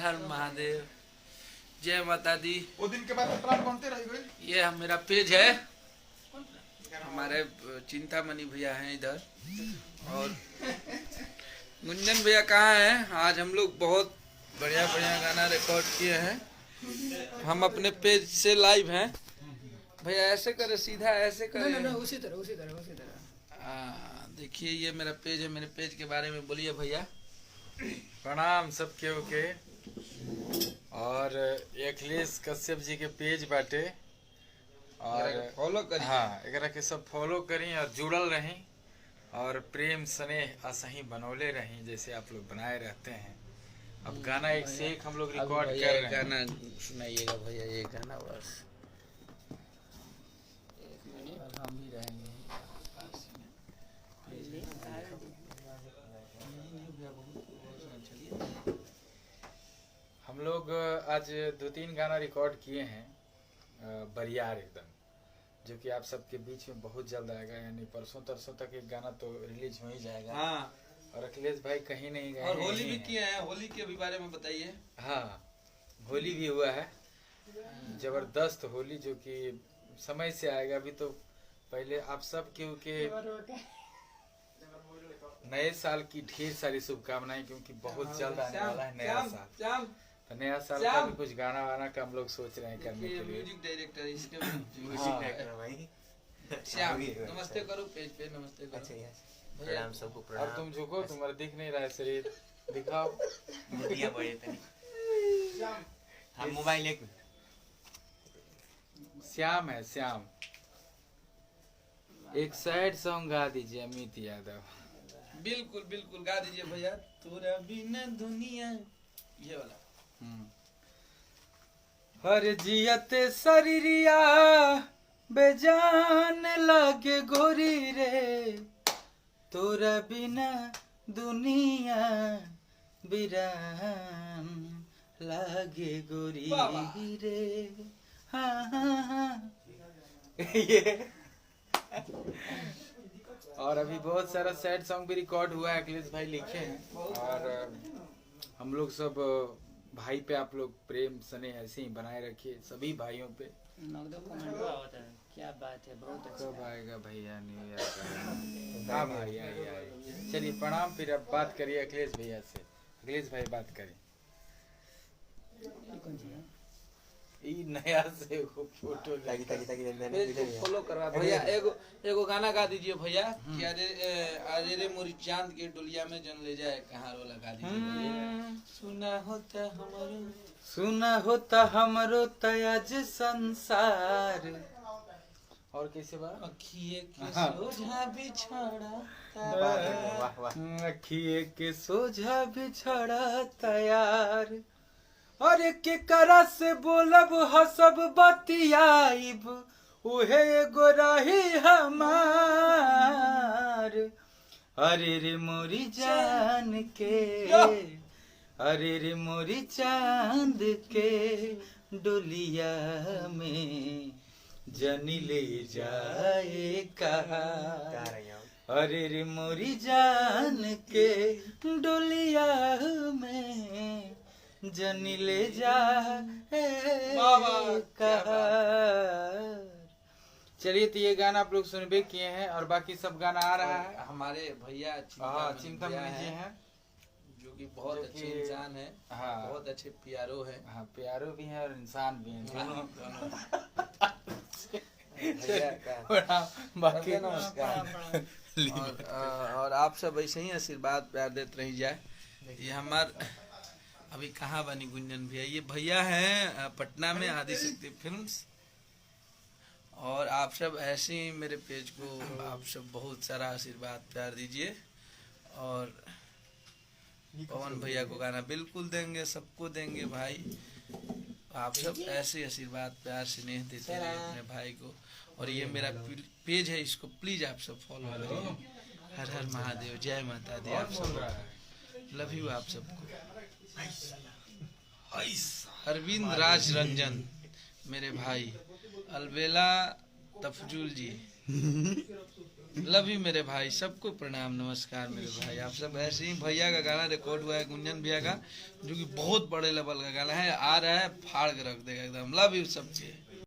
हर महादेव, जय माता दी। वो दिन के बाद प्राण बनते रह गए। ये मेरा पेज है, हमारे चिंतामणि भैया हैं इधर, और गुंजन भैया कहाँ हैं। आज हम लोग बहुत बढ़िया बढ़िया गाना रिकॉर्ड किए हैं। हम अपने पेज से लाइव हैं। भैया ऐसे करे, सीधा ऐसे करे। नहीं, उसी तरह। देखिए ये मेरा पेज है, मेरे पेज के बारे में बोलिए भैया। प्रणाम सबके ओके। और अखिलेश कश्यप जी के पेज बाटे और फॉलो करिए। हाँ, एकरा के सब फॉलो करी और जुड़ल रही और प्रेम स्नेह असही बनौले रही जैसे आप लोग बनाए रहते हैं। अब गाना एक से एक हम लोग रिकॉर्ड कर रहे हैं। गाना सुनाइएगा भैया, ये गाना बस हम भी रहेंगे। हम लोग आज 2-3 गाना रिकॉर्ड किए हैं बरियार एकदम, जो कि आप सबके बीच में बहुत जल्द आएगा, यानी परसों तरसों तक एक गाना तो रिलीज हो ही जाएगा। हाँ। और अखिलेश भाई कहीं नहीं गए और होली भी किए हैं, होली के भी बारे में बताइए। हाँ, होली भी हुआ है, जबरदस्त होली, जो कि समय से आएगा। अभी तो पहले आप सब क्योंकि नए साल की ढेर सारी शुभकामनाएं, क्योंकि बहुत जल्द आने वाला है नया साल। तो नया साल का भी कुछ गाना वाना का हम लोग सोच रहे हैं करने के लिए। म्यूजिक डायरेक्टर इसके म्यूजिक डायरेक्टर भाई श्याम, नमस्ते करो पेज पे, नमस्ते करो। अच्छा, प्रणाम सबको प्रणाम। और तुम झुको, तुम्हारा दिख नहीं रहा है शरीर, दिखाओ। मुटिया बजे तनी हम मोबाइल एक श्याम है, श्याम। एक सैड सॉन्ग गा दीजिए अमित यादव। बिल्कुल बिल्कुल गा दीजिए भैया। तोरा बिना दुनिया, ये वाला। हर जियते शरीरिया बेजान लागे गोरी रे, तोरा बिना दुनिया बिरान लागे गोरी रे। हाँ हाँ हाँ। ये और अभी बहुत सारा सैड सॉन्ग भी रिकॉर्ड हुआ है, अखिलेश भाई लिखे हैं। और हम लोग सब भाई पे आप लोग प्रेम स्नेह ऐसे ही बनाए रखिए, सभी भाइयों पे। क्या बात है, बहुत अच्छा। कब आएगा भैया न्यू ईयर का? हाँ भाई आइए। चलिए प्रणाम। फिर अब बात करिए अखिलेश भैया से। अखिलेश भाई बात करिए। ई नया से फोटो फॉलो करवा भैया। एगो गाना गा दीजिए भैया कि अरे रे मोरी चांद के डोलिया में जन ले जाए कहाँ वाला गा दीजिए। सुना होता हमरो तयाज संसार। और कैसे बात? अखिए के सोझा बिछड़ा, वाह वाह। अखिए के सोझा बिछड़ा तैयार, अरे के करा से बोलब हसब बतियाइब, उहे एगो रही हमार। अरे रे मोरी जान के, अरे रे मोरी चांद के डोलिया में जनी ले जाए कहा। अरे रे मोरी जान के डोलिया में जनी ले जा कहा। चलिए, तो ये गाना आप लोग सुनबे किए हैं और बाकी सब गाना आ रहा है। हमारे भैया चिंतामणि जी हैं, जो कि बहुत अच्छे इंसान है। हाँ, बहुत अच्छे प्यारो है। हाँ, प्यारो भी है और इंसान भी है, दोनों। बाकी नमस्कार। और आप सब ऐसे ही आशीर्वाद प्यार देते रही जाए। ये हमार अभी कहाँ बनी गुंजन भैया, ये भैया हैं पटना में आदिशक्ति फिल्म्स। और आप सब ऐसे ही मेरे पेज को आप सब बहुत सारा आशीर्वाद प्यार दीजिए। और पवन भैया को गाना बिल्कुल देंगे, सबको देंगे भाई। आप सब ऐसे आशीर्वाद प्यार स्नेह देते रहिए अपने भाई को। और ये मेरा पेज है, इसको प्लीज आप सब फॉलो करिए। हर हर महादेव, जय माता दी। आप सब लव यू आप सबको। अरविंद राज रंजन मेरे भाई, अलबेला तफजुल जी, लव यू मेरे भाई, सबको प्रणाम नमस्कार मेरे भाई। आप सब ऐसे ही, भैया का गाना रिकॉर्ड हुआ है गुंजन भैया का, जो कि बहुत बड़े लेवल का गाना है, आ रहा है फाड़ के रख देगा एकदम। लव यू सबके।